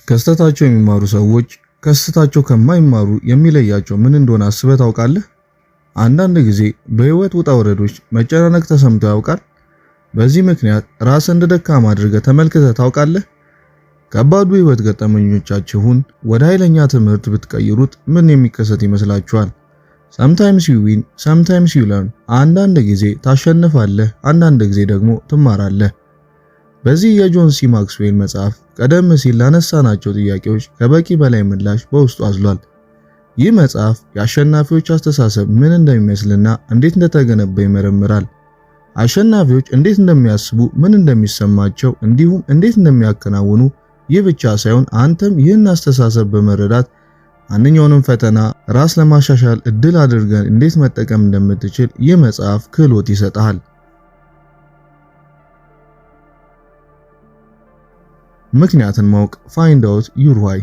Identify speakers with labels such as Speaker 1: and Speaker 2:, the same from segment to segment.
Speaker 1: ከስተታቸው የሚማሩ ሰዎች ከስተታቸው ከማይማሩ የሚለያቸው ምን እንደሆነ አስበህ ታውቃለህ? አንዳንድ ጊዜ በህይወት ውጣ ውረዶች መጨናነቅ ተሰምቶ ያውቃል? በዚህ ምክንያት ራስን እንደ ደካማ አድርገህ ተመልክተህ ታውቃለህ? ከባዱ ህይወት ገጠመኞቻችሁን ወደ ኃይለኛ ትምህርት ብትቀይሩት ምን የሚከሰት ይመስላችኋል? sometimes you win, sometimes you learn። አንዳንድ ጊዜ ታሸንፋለህ፣ አንዳንድ ጊዜ ደግሞ ትማራለህ። በዚህ የጆን ሲ ማክስዌል መጽሐፍ ቀደም ሲል ላነሳናቸው ጥያቄዎች ከበቂ በላይ ምላሽ በውስጡ አዝሏል። ይህ መጽሐፍ የአሸናፊዎች አስተሳሰብ ምን እንደሚመስልና እንዴት እንደተገነባ ይመረምራል። አሸናፊዎች እንዴት እንደሚያስቡ፣ ምን እንደሚሰማቸው እንዲሁም እንዴት እንደሚያከናውኑ። ይህ ብቻ ሳይሆን አንተም ይህን አስተሳሰብ በመረዳት ማንኛውንም ፈተና ራስ ለማሻሻል እድል አድርገን እንዴት መጠቀም እንደምትችል ይህ መጽሐፍ ክህሎት ይሰጣል። ምክንያትን ማወቅ find out your why።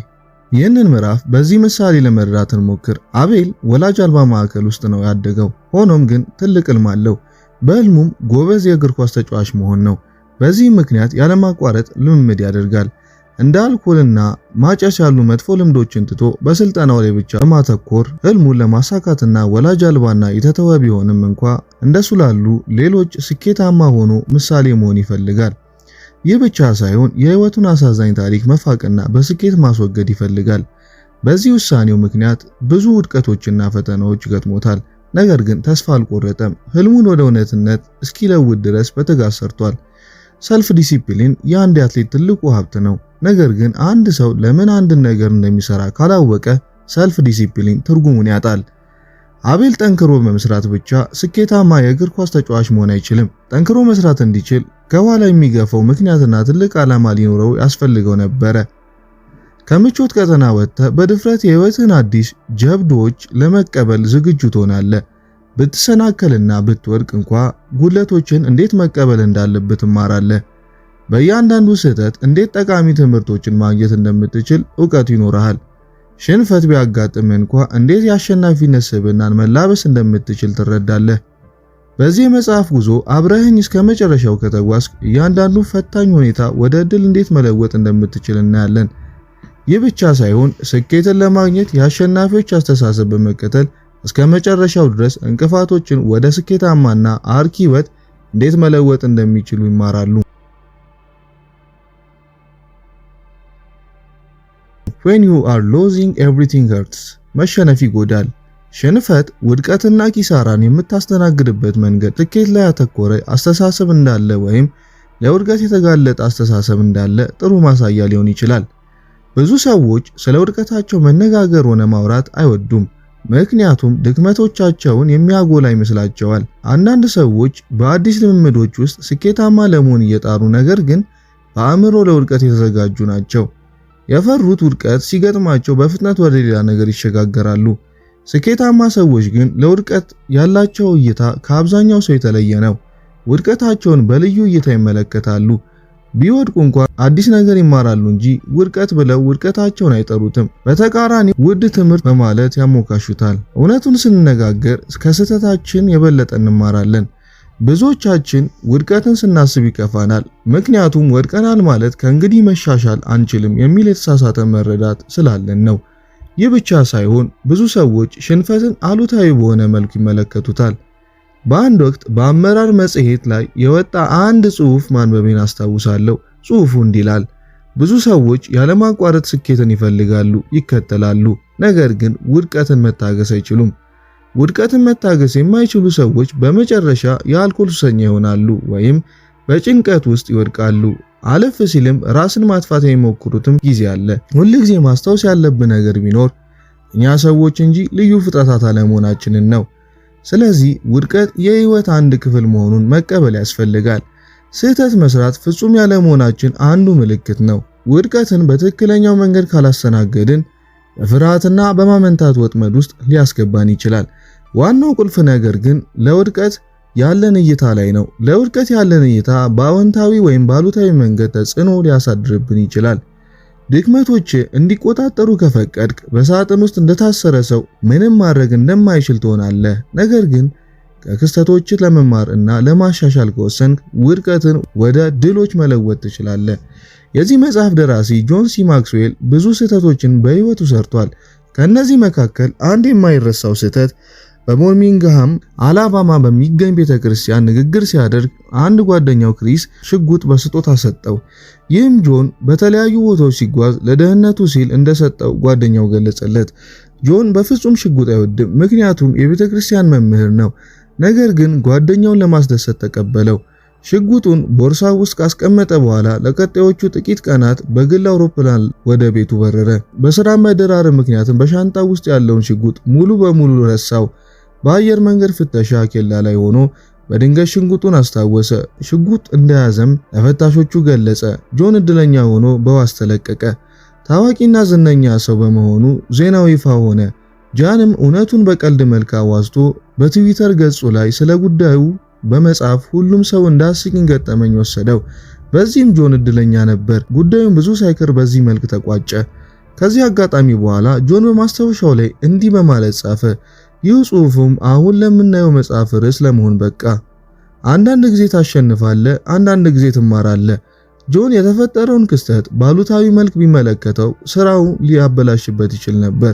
Speaker 1: ይህንን ምዕራፍ በዚህ ምሳሌ ለመረዳት እንሞክር። አቤል ወላጅ አልባ ማዕከል ውስጥ ነው ያደገው። ሆኖም ግን ትልቅ ህልም አለው። በህልሙም ጎበዝ የእግር ኳስ ተጫዋች መሆን ነው። በዚህ ምክንያት ያለማቋረጥ ልምምድ ያደርጋል። እንደ አልኮልና ማጨስ ያሉ መጥፎ ልምዶችን ትቶ በስልጠናው ላይ ብቻ በማተኮር ህልሙን ለማሳካትና ወላጅ አልባና የተተወ ቢሆንም እንኳ እንደሱ ላሉ ሌሎች ስኬታማ ሆኖ ምሳሌ መሆን ይፈልጋል። ይህ ብቻ ሳይሆን የህይወቱን አሳዛኝ ታሪክ መፋቅና በስኬት ማስወገድ ይፈልጋል። በዚህ ውሳኔው ምክንያት ብዙ ውድቀቶችና ፈተናዎች ገጥሞታል። ነገር ግን ተስፋ አልቆረጠም። ህልሙን ወደ እውነትነት እስኪለውጥ ድረስ በትጋት ሰርቷል። ሰልፍ ዲሲፕሊን የአንድ አትሌት ትልቁ ሀብት ነው። ነገር ግን አንድ ሰው ለምን አንድ ነገር እንደሚሰራ ካላወቀ ሰልፍ ዲሲፕሊን ትርጉሙን ያጣል። አቤል ጠንክሮ በመስራት ብቻ ስኬታማ የእግር ኳስ ተጫዋች መሆን አይችልም። ጠንክሮ መስራት እንዲችል ከኋላ የሚገፋው ምክንያትና ትልቅ ዓላማ ሊኖረው ያስፈልገው ነበረ። ከምቾት ቀጠና ወጥተህ በድፍረት የህይወትን አዲስ ጀብዶች ለመቀበል ዝግጁ ትሆናለህ። ብትሰናከልና ብትወድቅ እንኳ ጉድለቶችን እንዴት መቀበል እንዳለብህ ትማራለህ። በእያንዳንዱ ስህተት እንዴት ጠቃሚ ትምህርቶችን ማግኘት እንደምትችል ዕውቀቱ ይኖርሃል። ሽንፈት ቢያጋጥም እንኳ እንዴት የአሸናፊነት ስብዕናን መላበስ እንደምትችል ትረዳለህ። በዚህ የመጽሐፍ ጉዞ አብረህኝ እስከ መጨረሻው ከተጓዝክ እያንዳንዱ ፈታኝ ሁኔታ ወደ ድል እንዴት መለወጥ እንደምትችል እናያለን። ይህ ብቻ ሳይሆን ስኬትን ለማግኘት የአሸናፊዎች አስተሳሰብ በመከተል እስከ መጨረሻው ድረስ እንቅፋቶችን ወደ ስኬታማና አርኪ ህይወት እንዴት መለወጥ እንደሚችሉ ይማራሉ። When you are losing everything hurts። መሸነፍ ይጎዳል። ሽንፈት፣ ውድቀትና ኪሳራን የምታስተናግድበት መንገድ ስኬት ላይ ያተኮረ አስተሳሰብ እንዳለ ወይም ለውድቀት የተጋለጠ አስተሳሰብ እንዳለ ጥሩ ማሳያ ሊሆን ይችላል። ብዙ ሰዎች ስለ ውድቀታቸው መነጋገር ሆነ ማውራት አይወዱም፣ ምክንያቱም ድክመቶቻቸውን የሚያጎላ ይመስላቸዋል። አንዳንድ ሰዎች በአዲስ ልምምዶች ውስጥ ስኬታማ ለመሆን እየጣሩ ነገር ግን በአእምሮ ለውድቀት የተዘጋጁ ናቸው። የፈሩት ውድቀት ሲገጥማቸው በፍጥነት ወደ ሌላ ነገር ይሸጋገራሉ። ስኬታማ ሰዎች ግን ለውድቀት ያላቸው እይታ ከአብዛኛው ሰው የተለየ ነው። ውድቀታቸውን በልዩ እይታ ይመለከታሉ። ቢወድቁ እንኳን አዲስ ነገር ይማራሉ እንጂ ውድቀት ብለው ውድቀታቸውን አይጠሩትም። በተቃራኒ ውድ ትምህርት በማለት ያሞካሹታል። እውነቱን ስንነጋገር ከስህተታችን የበለጠ እንማራለን። ብዙዎቻችን ውድቀትን ስናስብ ይከፋናል፣ ምክንያቱም ወድቀናል ማለት ከእንግዲህ መሻሻል አንችልም የሚል የተሳሳተ መረዳት ስላለን ነው። ይህ ብቻ ሳይሆን ብዙ ሰዎች ሽንፈትን አሉታዊ በሆነ መልኩ ይመለከቱታል። በአንድ ወቅት በአመራር መጽሔት ላይ የወጣ አንድ ጽሑፍ ማንበቤን አስታውሳለሁ። ጽሑፉ እንዲህ ይላል: ብዙ ሰዎች ያለማቋረጥ ስኬትን ይፈልጋሉ፣ ይከተላሉ፣ ነገር ግን ውድቀትን መታገስ አይችሉም። ውድቀትን መታገስ የማይችሉ ሰዎች በመጨረሻ የአልኮል ሱሰኛ ይሆናሉ ወይም በጭንቀት ውስጥ ይወድቃሉ። አለፍ ሲልም ራስን ማጥፋት የሚሞክሩትም ጊዜ አለ። ሁልጊዜ ማስታወስ ያለብን ነገር ቢኖር እኛ ሰዎች እንጂ ልዩ ፍጥረታት አለመሆናችንን ነው። ስለዚህ ውድቀት የህይወት አንድ ክፍል መሆኑን መቀበል ያስፈልጋል። ስህተት መስራት ፍጹም ያለመሆናችን አንዱ ምልክት ነው። ውድቀትን በትክክለኛው መንገድ ካላስተናገድን በፍርሃትና በማመንታት ወጥመድ ውስጥ ሊያስገባን ይችላል። ዋናው ቁልፍ ነገር ግን ለውድቀት ያለን እይታ ላይ ነው። ለውድቀት ያለን እይታ በአዎንታዊ ወይም ባሉታዊ መንገድ ተጽዕኖ ሊያሳድርብን ይችላል። ድክመቶች እንዲቆጣጠሩ ከፈቀድክ በሳጥን ውስጥ እንደታሰረ ሰው ምንም ማድረግ እንደማይችል ትሆናለህ። ነገር ግን ከክስተቶች ለመማር እና ለማሻሻል ከወሰንክ ውድቀትን ወደ ድሎች መለወጥ ትችላለህ። የዚህ መጽሐፍ ደራሲ ጆን ሲ ማክስዌል ብዙ ስህተቶችን በህይወቱ ሰርቷል። ከነዚህ መካከል አንድ የማይረሳው ስህተት በበርሚንግሃም አላባማ በሚገኝ ቤተክርስቲያን ንግግር ሲያደርግ አንድ ጓደኛው ክሪስ ሽጉጥ በስጦታ ሰጠው። ይህም ጆን በተለያዩ ቦታዎች ሲጓዝ ለደህንነቱ ሲል እንደሰጠው ጓደኛው ገለጸለት። ጆን በፍጹም ሽጉጥ አይወድም፣ ምክንያቱም የቤተክርስቲያን መምህር ነው። ነገር ግን ጓደኛውን ለማስደሰት ተቀበለው። ሽጉጡን ቦርሳው ውስጥ ካስቀመጠ በኋላ ለቀጣዮቹ ጥቂት ቀናት በግል አውሮፕላን ወደ ቤቱ በረረ። በስራ መደራረብ ምክንያትም በሻንጣው ውስጥ ያለውን ሽጉጥ ሙሉ በሙሉ ረሳው። በአየር መንገድ ፍተሻ ኬላ ላይ ሆኖ በድንገት ሽጉጡን አስታወሰ። ሽጉጥ እንደያዘም ለፈታሾቹ ገለጸ። ጆን እድለኛ ሆኖ በዋስ ተለቀቀ። ታዋቂና ዝነኛ ሰው በመሆኑ ዜናው ይፋ ሆነ። ጃንም እውነቱን በቀልድ መልክ አዋዝቶ በትዊተር ገጹ ላይ ስለ ጉዳዩ በመጻፍ ሁሉም ሰው እንዳስቂኝ ገጠመኝ ወሰደው። በዚህም ጆን እድለኛ ነበር። ጉዳዩን ብዙ ሳይቀር በዚህ መልክ ተቋጨ። ከዚህ አጋጣሚ በኋላ ጆን በማስታወሻው ላይ እንዲህ በማለት ጻፈ። ይህ ጽሑፍም አሁን ለምናየው መጽሐፍ ርዕስ ለመሆን በቃ። አንዳንድ ጊዜ ታሸንፋለህ፣ አንዳንድ ጊዜ ትማራለህ። ጆን የተፈጠረውን ክስተት ባሉታዊ መልክ ቢመለከተው ስራው ሊያበላሽበት ይችል ነበር።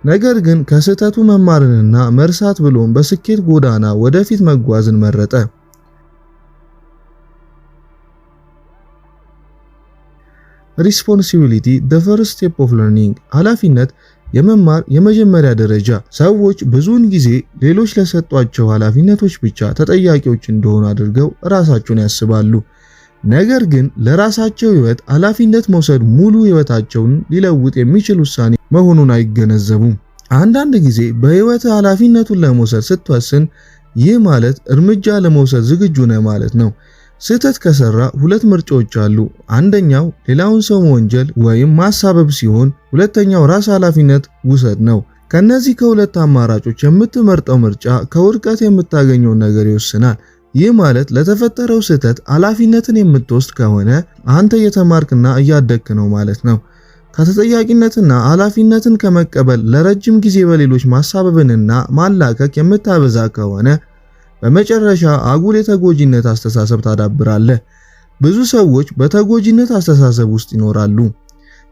Speaker 1: ነገር ግን ከስህተቱ መማርንና መርሳት ብሎም በስኬት ጎዳና ወደፊት መጓዝን መረጠ። ሪስፖንሲቢሊቲ the first step of learning ኃላፊነት የመማር የመጀመሪያ ደረጃ። ሰዎች ብዙውን ጊዜ ሌሎች ለሰጧቸው ኃላፊነቶች ብቻ ተጠያቂዎች እንደሆኑ አድርገው ራሳቸውን ያስባሉ። ነገር ግን ለራሳቸው ህይወት ኃላፊነት መውሰድ ሙሉ ህይወታቸውን ሊለውጥ የሚችል ውሳኔ መሆኑን አይገነዘቡም። አንዳንድ ጊዜ በህይወት ኃላፊነቱን ለመውሰድ ስትወስን ይህ ማለት እርምጃ ለመውሰድ ዝግጁ ነህ ማለት ነው። ስህተት ከሰራ ሁለት ምርጫዎች አሉ። አንደኛው ሌላውን ሰው መወንጀል ወይም ማሳበብ ሲሆን፣ ሁለተኛው ራስ ኃላፊነት ውሰድ ነው። ከነዚህ ከሁለት አማራጮች የምትመርጠው ምርጫ ከውድቀት የምታገኘው ነገር ይወስናል። ይህ ማለት ለተፈጠረው ስህተት ኃላፊነትን የምትወስድ ከሆነ አንተ እየተማርክና እያደግክ ነው ማለት ነው። ከተጠያቂነትና ኃላፊነትን ከመቀበል ለረጅም ጊዜ በሌሎች ማሳበብንና ማላከክ የምታበዛ ከሆነ በመጨረሻ አጉል የተጎጂነት አስተሳሰብ ታዳብራለህ። ብዙ ሰዎች በተጎጂነት አስተሳሰብ ውስጥ ይኖራሉ።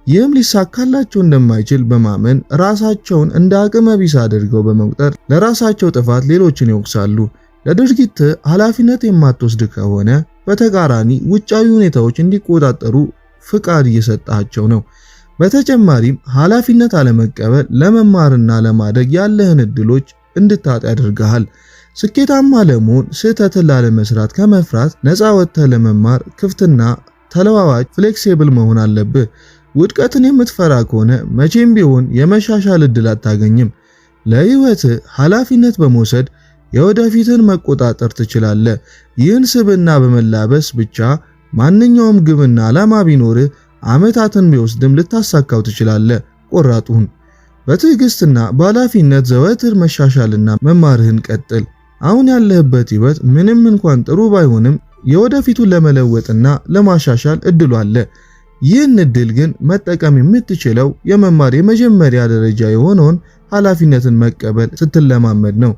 Speaker 1: ይህም ሊሳካላቸው እንደማይችል በማመን ራሳቸውን እንደ አቅመ ቢስ አድርገው በመቁጠር ለራሳቸው ጥፋት ሌሎችን ይወቅሳሉ። ለድርጊት ኃላፊነት የማትወስድ ከሆነ በተቃራኒ ውጫዊ ሁኔታዎች እንዲቆጣጠሩ ፍቃድ እየሰጣቸው ነው። በተጨማሪም ኃላፊነት አለመቀበል ለመማርና ለማደግ ያለህን እድሎች እንድታጣ ያደርግሃል። ስኬታማ ለመሆን ስህተትን ላለመስራት ከመፍራት ነፃ ወጥተህ ለመማር ክፍትና ተለዋዋጭ ፍሌክሲብል መሆን አለብህ። ውድቀትን የምትፈራ ከሆነ መቼም ቢሆን የመሻሻል እድል አታገኝም። ለህይወት ኃላፊነት በመውሰድ የወደፊትን መቆጣጠር ትችላለህ። ይህን ስብዕና በመላበስ ብቻ ማንኛውም ግብና ዓላማ ቢኖርህ ዓመታትን ቢወስድም ልታሳካው ትችላለህ። ቆራጡን በትዕግስትና በኃላፊነት ዘወትር መሻሻልና መማርህን ቀጥል። አሁን ያለህበት ህይወት ምንም እንኳን ጥሩ ባይሆንም የወደፊቱን ለመለወጥና ለማሻሻል እድሉ አለ። ይህን እድል ግን መጠቀም የምትችለው የመማር የመጀመሪያ ደረጃ የሆነውን ኃላፊነትን መቀበል ስትለማመድ ነው።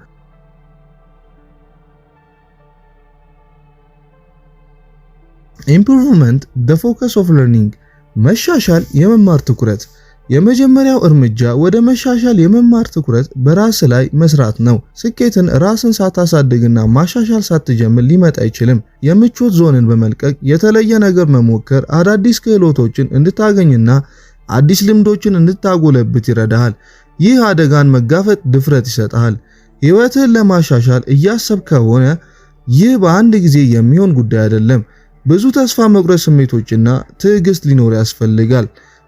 Speaker 1: ኢምፕሩቭመንት the focus of learning መሻሻል የመማር ትኩረት። የመጀመሪያው እርምጃ ወደ መሻሻል የመማር ትኩረት በራስ ላይ መስራት ነው። ስኬትን ራስን ሳታሳድግና ማሻሻል ሳትጀምር ሊመጣ አይችልም። የምቾት ዞንን በመልቀቅ የተለየ ነገር መሞከር አዳዲስ ክህሎቶችን እንድታገኝና አዲስ ልምዶችን እንድታጎለብት ይረዳሃል። ይህ አደጋን መጋፈጥ ድፍረት ይሰጣል። ህይወትህን ለማሻሻል እያሰብክ ከሆነ ይህ በአንድ ጊዜ የሚሆን ጉዳይ አይደለም። ብዙ ተስፋ መቁረጥ ስሜቶችና ትዕግስት ሊኖር ያስፈልጋል።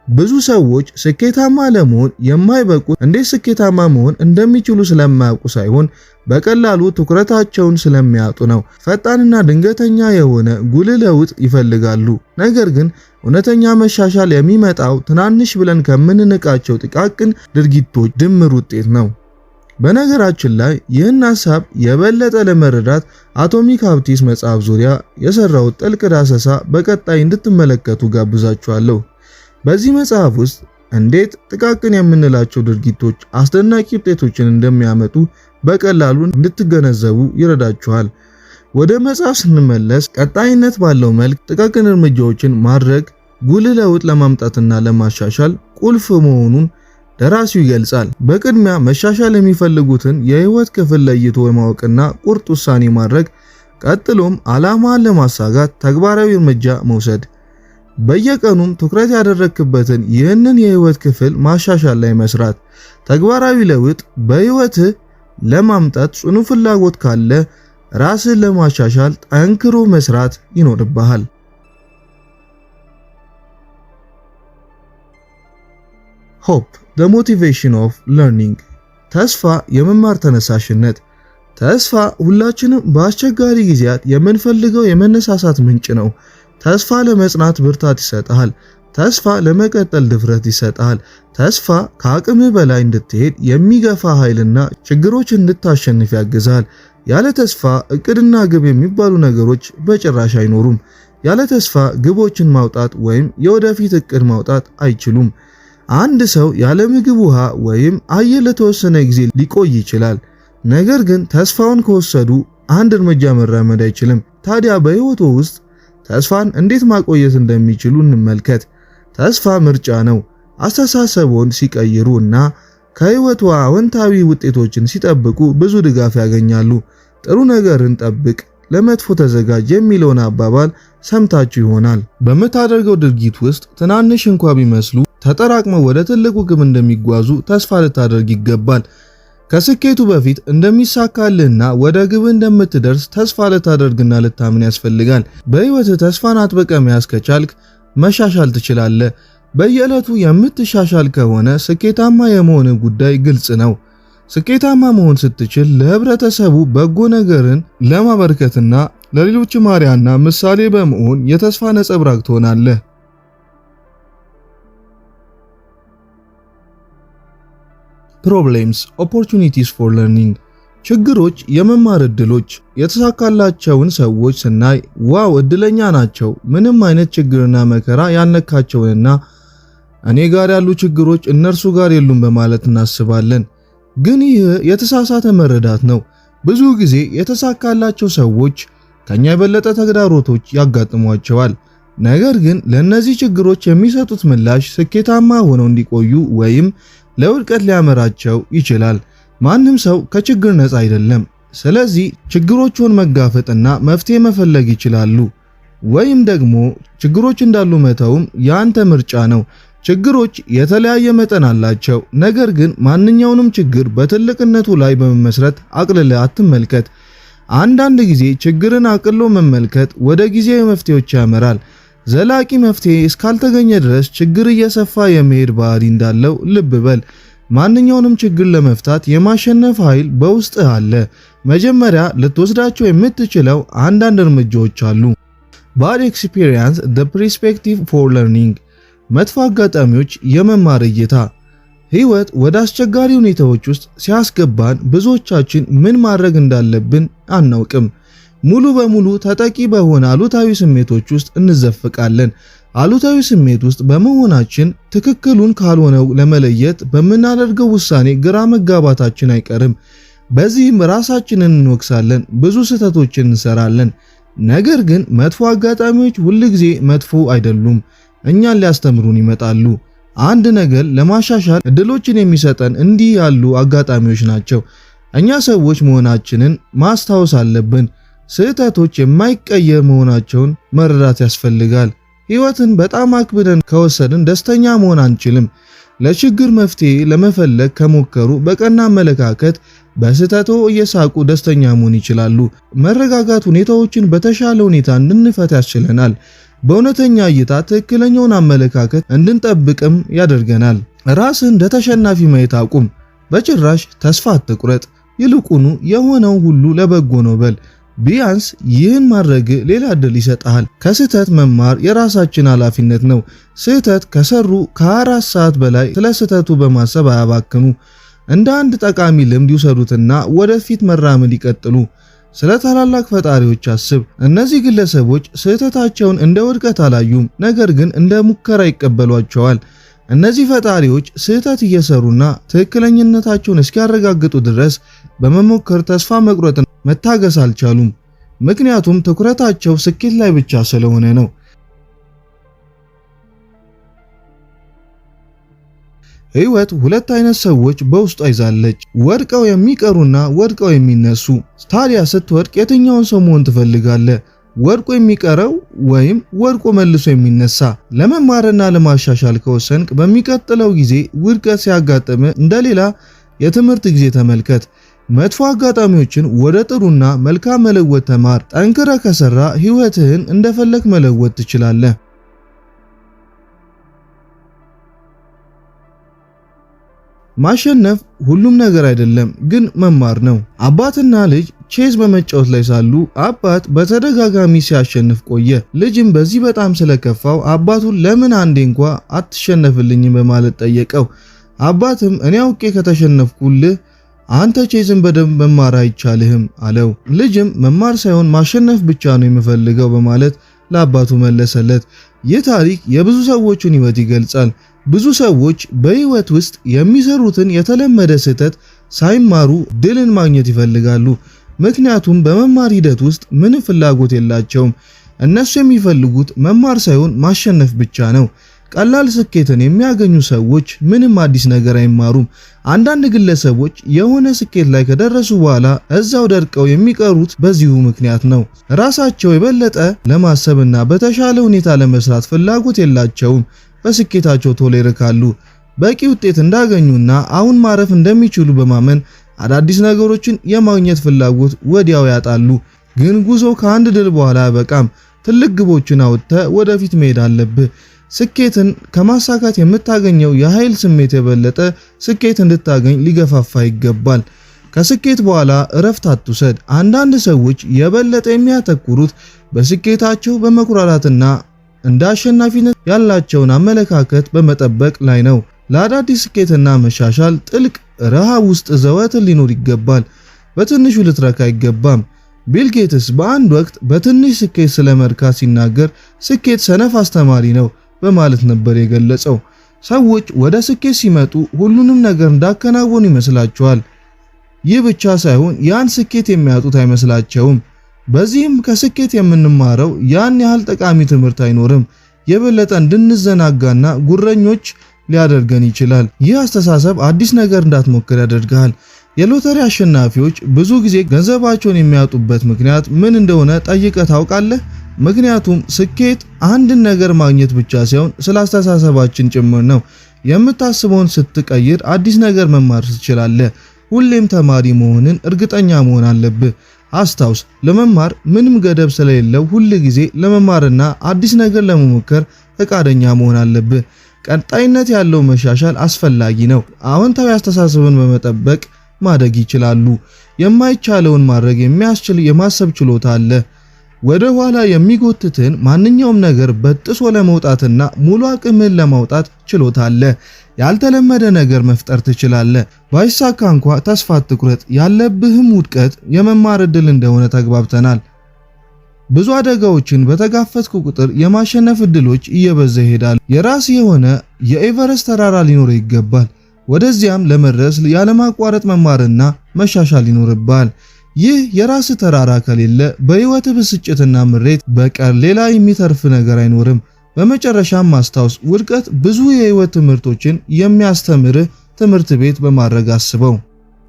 Speaker 1: ብዙ ሰዎች ስኬታማ ለመሆን የማይበቁት እንዴት ስኬታማ መሆን እንደሚችሉ ስለማያውቁ ሳይሆን በቀላሉ ትኩረታቸውን ስለሚያጡ ነው። ፈጣንና ድንገተኛ የሆነ ጉልህ ለውጥ ይፈልጋሉ። ነገር ግን እውነተኛ መሻሻል የሚመጣው ትናንሽ ብለን ከምንንቃቸው ጥቃቅን ድርጊቶች ድምር ውጤት ነው። በነገራችን ላይ ይህን ሐሳብ የበለጠ ለመረዳት አቶሚክ ሃቢትስ መጽሐፍ ዙሪያ የሰራው ጥልቅ ዳሰሳ በቀጣይ እንድትመለከቱ ጋብዛችኋለሁ። በዚህ መጽሐፍ ውስጥ እንዴት ጥቃቅን የምንላቸው ድርጊቶች አስደናቂ ውጤቶችን እንደሚያመጡ በቀላሉ እንድትገነዘቡ ይረዳችኋል። ወደ መጽሐፍ ስንመለስ ቀጣይነት ባለው መልክ ጥቃቅን እርምጃዎችን ማድረግ ጉልህ ለውጥ ለማምጣትና ለማሻሻል ቁልፍ መሆኑን ደራሲው ይገልጻል። በቅድሚያ መሻሻል የሚፈልጉትን የህይወት ክፍል ለይቶ ማወቅና ቁርጥ ውሳኔ ማድረግ፣ ቀጥሎም ዓላማን ለማሳካት ተግባራዊ እርምጃ መውሰድ። በየቀኑም ትኩረት ያደረክበትን ይህንን የህይወት ክፍል ማሻሻል ላይ መስራት። ተግባራዊ ለውጥ በህይወትህ ለማምጣት ጽኑ ፍላጎት ካለ ራስን ለማሻሻል ጠንክሮ መስራት ይኖርብሃል። ሆፕ the motivation of learning ተስፋ የመማር ተነሳሽነት። ተስፋ ሁላችንም በአስቸጋሪ ጊዜያት የምንፈልገው የመነሳሳት ምንጭ ነው። ተስፋ ለመጽናት ብርታት ይሰጣል። ተስፋ ለመቀጠል ድፍረት ይሰጣል። ተስፋ ከአቅምህ በላይ እንድትሄድ የሚገፋ ኃይልና ችግሮች እንድታሸንፍ ያግዛል። ያለ ተስፋ እቅድና ግብ የሚባሉ ነገሮች በጭራሽ አይኖሩም። ያለ ተስፋ ግቦችን ማውጣት ወይም የወደፊት እቅድ ማውጣት አይችሉም። አንድ ሰው ያለ ምግብ፣ ውሃ ወይም አየር ለተወሰነ ጊዜ ሊቆይ ይችላል። ነገር ግን ተስፋውን ከወሰዱ አንድ እርምጃ መራመድ አይችልም። ታዲያ በህይወቱ ውስጥ ተስፋን እንዴት ማቆየት እንደሚችሉ እንመልከት። ተስፋ ምርጫ ነው። አስተሳሰቦን ሲቀይሩ እና ከህይወቱ አዎንታዊ ውጤቶችን ሲጠብቁ ብዙ ድጋፍ ያገኛሉ። ጥሩ ነገርን ጠብቅ፣ ለመጥፎ ተዘጋጅ የሚለውን አባባል ሰምታችሁ ይሆናል። በምታደርገው ድርጊት ውስጥ ትናንሽ እንኳ ቢመስሉ ተጠራቅመው ወደ ትልቁ ግብ እንደሚጓዙ ተስፋ ልታደርግ ይገባል። ከስኬቱ በፊት እንደሚሳካልህና ወደ ግብ እንደምትደርስ ተስፋ ልታደርግና ልታምን ያስፈልጋል። በህይወትህ ተስፋን አጥብቀህ መያዝ ከቻልክ መሻሻል ትችላለህ። በየዕለቱ የምትሻሻል ከሆነ ስኬታማ የመሆንህ ጉዳይ ግልጽ ነው። ስኬታማ መሆን ስትችል ለህብረተሰቡ በጎ ነገርን ለማበርከትና ለሌሎች ማሪያና ምሳሌ በመሆን የተስፋ ነጸብራቅ ትሆናለህ። ፕሮብሌምስ ኦፖርቹኒቲስ ፎር ለርኒንግ ችግሮች የመማር ዕድሎች። የተሳካላቸውን ሰዎች ስናይ ዋው እድለኛ ናቸው፣ ምንም አይነት ችግርና መከራ ያልነካቸውንና እኔ ጋር ያሉ ችግሮች እነርሱ ጋር የሉም በማለት እናስባለን። ግን ይህ የተሳሳተ መረዳት ነው። ብዙ ጊዜ የተሳካላቸው ሰዎች ከኛ የበለጠ ተግዳሮቶች ያጋጥሟቸዋል። ነገር ግን ለነዚህ ችግሮች የሚሰጡት ምላሽ ስኬታማ ሆነው እንዲቆዩ ወይም ለውድቀት ሊያመራቸው ይችላል። ማንም ሰው ከችግር ነፃ አይደለም። ስለዚህ ችግሮቹን መጋፈጥና መፍትሄ መፈለግ ይችላሉ። ወይም ደግሞ ችግሮች እንዳሉ መተውም ያንተ ምርጫ ነው። ችግሮች የተለያየ መጠን አላቸው። ነገር ግን ማንኛውንም ችግር በትልቅነቱ ላይ በመመስረት አቅልለህ አትመልከት። አንዳንድ ጊዜ ችግርን አቅሎ መመልከት ወደ ጊዜያዊ መፍትሄዎች ያመራል። ዘላቂ መፍትሄ እስካልተገኘ ድረስ ችግር እየሰፋ የመሄድ ባህሪ እንዳለው ልብ በል። ማንኛውንም ችግር ለመፍታት የማሸነፍ ኃይል በውስጥህ አለ። መጀመሪያ ልትወስዳቸው የምትችለው አንዳንድ እርምጃዎች አሉ። ባድ ኤክስፒሪየንስ the perspective for learning መጥፎ አጋጣሚዎች የመማር እይታ። ህይወት ወደ አስቸጋሪ ሁኔታዎች ውስጥ ሲያስገባን ብዙዎቻችን ምን ማድረግ እንዳለብን አናውቅም። ሙሉ በሙሉ ተጠቂ በሆነ አሉታዊ ስሜቶች ውስጥ እንዘፍቃለን። አሉታዊ ስሜት ውስጥ በመሆናችን ትክክሉን ካልሆነው ለመለየት በምናደርገው ውሳኔ ግራ መጋባታችን አይቀርም። በዚህም ራሳችንን እንወቅሳለን፣ ብዙ ስህተቶችን እንሰራለን። ነገር ግን መጥፎ አጋጣሚዎች ሁልጊዜ መጥፎ አይደሉም፣ እኛን ሊያስተምሩን ይመጣሉ። አንድ ነገር ለማሻሻል እድሎችን የሚሰጠን እንዲህ ያሉ አጋጣሚዎች ናቸው። እኛ ሰዎች መሆናችንን ማስታወስ አለብን። ስህተቶች የማይቀየር መሆናቸውን መረዳት ያስፈልጋል። ህይወትን በጣም አክብደን ከወሰድን ደስተኛ መሆን አንችልም። ለችግር መፍትሄ ለመፈለግ ከሞከሩ በቀና አመለካከት በስህተቶ እየሳቁ ደስተኛ መሆን ይችላሉ። መረጋጋት ሁኔታዎችን በተሻለ ሁኔታ እንድንፈታ ያስችለናል። በእውነተኛ እይታ ትክክለኛውን አመለካከት እንድንጠብቅም ያደርገናል። ራስን እንደ ተሸናፊ ማየት አቁም። በጭራሽ ተስፋ አትቁረጥ። ይልቁኑ የሆነው ሁሉ ለበጎ ነው በል። ቢያንስ ይህን ማድረግ ሌላ እድል ይሰጣል። ከስህተት መማር የራሳችን ኃላፊነት ነው። ስህተት ከሰሩ ከ24 ሰዓት በላይ ስለ ስህተቱ በማሰብ አያባክኑ። እንደ አንድ ጠቃሚ ልምድ ይውሰዱትና ወደፊት መራመድ ይቀጥሉ። ስለ ታላላቅ ፈጣሪዎች አስብ። እነዚህ ግለሰቦች ስህተታቸውን እንደ ውድቀት አላዩም፣ ነገር ግን እንደ ሙከራ ይቀበሏቸዋል። እነዚህ ፈጣሪዎች ስህተት እየሰሩና ትክክለኛነታቸውን እስኪያረጋግጡ ድረስ በመሞከር ተስፋ መቁረጥን መታገስ አልቻሉም። ምክንያቱም ትኩረታቸው ስኬት ላይ ብቻ ስለሆነ ነው። ህይወት ሁለት አይነት ሰዎች በውስጧ ይዛለች፣ ወድቀው የሚቀሩና ወድቀው የሚነሱ። ታዲያ ስትወድቅ የትኛውን ሰው መሆን ትፈልጋለህ? ወድቆ የሚቀረው ወይም ወድቆ መልሶ የሚነሳ? ለመማርና ለማሻሻል ከወሰንክ በሚቀጥለው ጊዜ ውድቀት ሲያጋጥም እንደሌላ የትምህርት ጊዜ ተመልከት። መጥፎ አጋጣሚዎችን ወደ ጥሩና መልካም መለወጥ ተማር። ጠንክረህ ከሰራ ህይወትህን እንደፈለክ መለወጥ ትችላለህ። ማሸነፍ ሁሉም ነገር አይደለም፣ ግን መማር ነው። አባትና ልጅ ቼዝ በመጫወት ላይ ሳሉ አባት በተደጋጋሚ ሲያሸንፍ ቆየ። ልጅም በዚህ በጣም ስለከፋው አባቱን ለምን አንዴ እንኳ አትሸነፍልኝም በማለት ጠየቀው። አባትም እኔ አውቄ ከተሸነፍኩልህ አንተ ቼዝን በደንብ መማር አይቻልህም አለው። ልጅም መማር ሳይሆን ማሸነፍ ብቻ ነው የምፈልገው በማለት ለአባቱ መለሰለት። ይህ ታሪክ የብዙ ሰዎችን ህይወት ይገልጻል። ብዙ ሰዎች በህይወት ውስጥ የሚሰሩትን የተለመደ ስህተት ሳይማሩ ድልን ማግኘት ይፈልጋሉ። ምክንያቱም በመማር ሂደት ውስጥ ምንም ፍላጎት የላቸውም። እነሱ የሚፈልጉት መማር ሳይሆን ማሸነፍ ብቻ ነው። ቀላል ስኬትን የሚያገኙ ሰዎች ምንም አዲስ ነገር አይማሩም። አንዳንድ ግለሰቦች የሆነ ስኬት ላይ ከደረሱ በኋላ እዛው ደርቀው የሚቀሩት በዚሁ ምክንያት ነው። ራሳቸው የበለጠ ለማሰብና በተሻለ ሁኔታ ለመስራት ፍላጎት የላቸውም። በስኬታቸው ቶሎ ይርካሉ። በቂ ውጤት እንዳገኙና አሁን ማረፍ እንደሚችሉ በማመን አዳዲስ ነገሮችን የማግኘት ፍላጎት ወዲያው ያጣሉ። ግን ጉዞ ከአንድ ድል በኋላ አያበቃም። ትልቅ ግቦችን አውጥተህ ወደፊት መሄድ አለብህ። ስኬትን ከማሳካት የምታገኘው የኃይል ስሜት የበለጠ ስኬት እንድታገኝ ሊገፋፋ ይገባል። ከስኬት በኋላ እረፍት አትውሰድ። አንዳንድ ሰዎች የበለጠ የሚያተኩሩት በስኬታቸው በመኩራራትና እንደ አሸናፊነት ያላቸውን አመለካከት በመጠበቅ ላይ ነው። ለአዳዲስ ስኬትና መሻሻል ጥልቅ ረሃብ ውስጥ ዘወትር ሊኖር ይገባል። በትንሹ ልትረካ አይገባም። ቢል ጌትስ በአንድ ወቅት በትንሽ ስኬት ስለመርካት ሲናገር ስኬት ሰነፍ አስተማሪ ነው በማለት ነበር የገለጸው። ሰዎች ወደ ስኬት ሲመጡ ሁሉንም ነገር እንዳከናወኑ ይመስላቸዋል። ይህ ብቻ ሳይሆን ያን ስኬት የሚያጡት አይመስላቸውም። በዚህም ከስኬት የምንማረው ያን ያህል ጠቃሚ ትምህርት አይኖርም። የበለጠ እንድንዘናጋና ጉረኞች ሊያደርገን ይችላል። ይህ አስተሳሰብ አዲስ ነገር እንዳትሞክር ያደርጋል። የሎተሪ አሸናፊዎች ብዙ ጊዜ ገንዘባቸውን የሚያጡበት ምክንያት ምን እንደሆነ ጠይቀህ ታውቃለህ? ምክንያቱም ስኬት አንድን ነገር ማግኘት ብቻ ሳይሆን ስለ አስተሳሰባችን ጭምር ነው። የምታስበውን ስትቀይር አዲስ ነገር መማር ትችላለህ። ሁሌም ተማሪ መሆንን እርግጠኛ መሆን አለብህ። አስታውስ፣ ለመማር ምንም ገደብ ስለሌለው ሁል ጊዜ ለመማርና አዲስ ነገር ለመሞከር ፈቃደኛ መሆን አለብህ። ቀጣይነት ያለው መሻሻል አስፈላጊ ነው። አዎንታዊ አስተሳሰብን በመጠበቅ ማደግ ይችላሉ። የማይቻለውን ማድረግ የሚያስችል የማሰብ ችሎታ አለ። ወደ ኋላ የሚጎትትን ማንኛውም ነገር በጥሶ ለመውጣትና ሙሉ አቅምን ለማውጣት ችሎታ አለ። ያልተለመደ ነገር መፍጠር ትችላለህ። ባይሳካ እንኳ ተስፋ አትቁረጥ። ያለብህም ውድቀት የመማር ዕድል እንደሆነ ተግባብተናል። ብዙ አደጋዎችን በተጋፈጥኩ ቁጥር የማሸነፍ ዕድሎች እየበዛ ይሄዳሉ። የራስ የሆነ የኤቨረስት ተራራ ሊኖር ይገባል። ወደዚያም ለመድረስ ያለማቋረጥ መማርና መሻሻል ይኖርብሃል። ይህ የራስ ተራራ ከሌለ በህይወት ብስጭትና ምሬት በቀር ሌላ የሚተርፍ ነገር አይኖርም። በመጨረሻም ማስታወስ፣ ውድቀት ብዙ የህይወት ትምህርቶችን የሚያስተምርህ ትምህርት ቤት በማድረግ አስበው።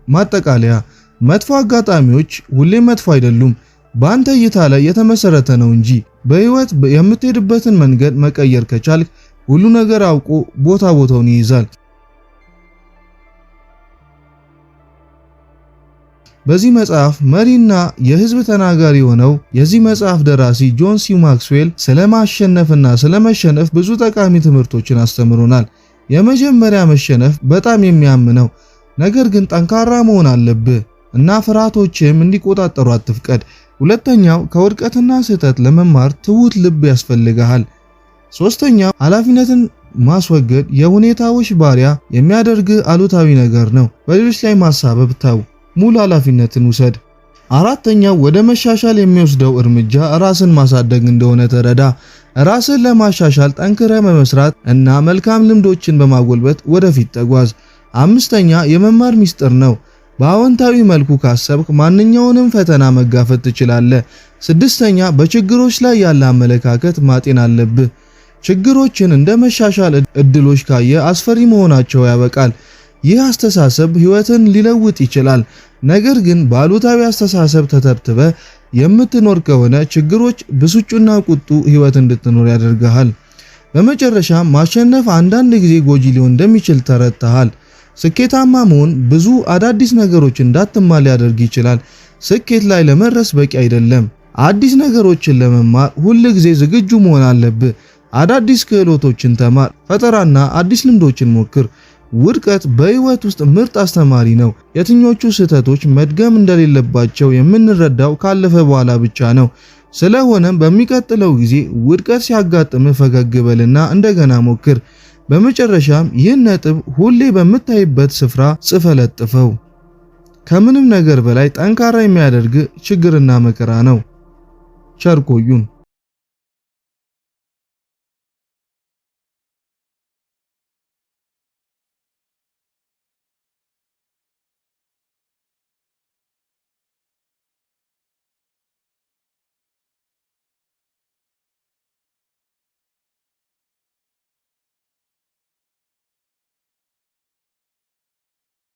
Speaker 1: ማጠቃለያ፣ መጥፎ አጋጣሚዎች ሁሌም መጥፎ አይደሉም፣ በአንተ እይታ ላይ የተመሰረተ ነው እንጂ። በህይወት የምትሄድበትን መንገድ መቀየር ከቻልክ ሁሉ ነገር አውቆ ቦታውን ይይዛል። በዚህ መጽሐፍ መሪና የህዝብ ተናጋሪ ሆነው የዚህ መጽሐፍ ደራሲ ጆን ሲ ማክስዌል ስለማሸነፍና ስለመሸነፍ ብዙ ጠቃሚ ትምህርቶችን አስተምሮናል። የመጀመሪያ መሸነፍ በጣም የሚያምነው ነገር ግን ጠንካራ መሆን አለብህ እና ፍርሃቶችም እንዲቆጣጠሩ አትፍቀድ። ሁለተኛው ከውድቀትና ስህተት ለመማር ትሁት ልብ ያስፈልጋል። ሶስተኛው ኃላፊነትን ማስወገድ የሁኔታዎች ባሪያ የሚያደርግ አሉታዊ ነገር ነው። በሌሎች ላይ ማሳበብ ተው፣ ሙሉ ኃላፊነትን ውሰድ። አራተኛው ወደ መሻሻል የሚወስደው እርምጃ ራስን ማሳደግ እንደሆነ ተረዳ። ራስን ለማሻሻል ጠንክረህ በመስራት እና መልካም ልምዶችን በማጎልበት ወደፊት ተጓዝ። አምስተኛ የመማር ሚስጥር ነው። በአዎንታዊ መልኩ ካሰብክ ማንኛውንም ፈተና መጋፈጥ ትችላለህ። ስድስተኛ በችግሮች ላይ ያለ አመለካከት ማጤን አለብህ። ችግሮችን እንደ መሻሻል እድሎች ካየ አስፈሪ መሆናቸው ያበቃል። ይህ አስተሳሰብ ህይወትን ሊለውጥ ይችላል። ነገር ግን ባሉታዊ አስተሳሰብ ተተብትበ የምትኖር ከሆነ ችግሮች ብስጩና ቁጡ ህይወት እንድትኖር ያደርጋል። በመጨረሻ ማሸነፍ አንዳንድ ጊዜ ጎጂ ሊሆን እንደሚችል ተረድተሃል። ስኬታማ መሆን ብዙ አዳዲስ ነገሮች እንዳትማር ሊያደርግ ይችላል። ስኬት ላይ ለመድረስ በቂ አይደለም። አዲስ ነገሮችን ለመማር ሁል ጊዜ ዝግጁ መሆን አለብህ። አዳዲስ ክህሎቶችን ተማር፣ ፈጠራና አዲስ ልምዶችን ሞክር። ውድቀት በህይወት ውስጥ ምርጥ አስተማሪ ነው። የትኞቹ ስህተቶች መድገም እንደሌለባቸው የምንረዳው ካለፈ በኋላ ብቻ ነው። ስለሆነም በሚቀጥለው ጊዜ ውድቀት ሲያጋጥም ፈገግ በልና እንደገና ሞክር። በመጨረሻም ይህን ነጥብ ሁሌ በምታይበት ስፍራ ጽፈህ ለጥፈው። ከምንም ነገር በላይ ጠንካራ የሚያደርግ ችግርና መከራ ነው። ቸር ቆዩን።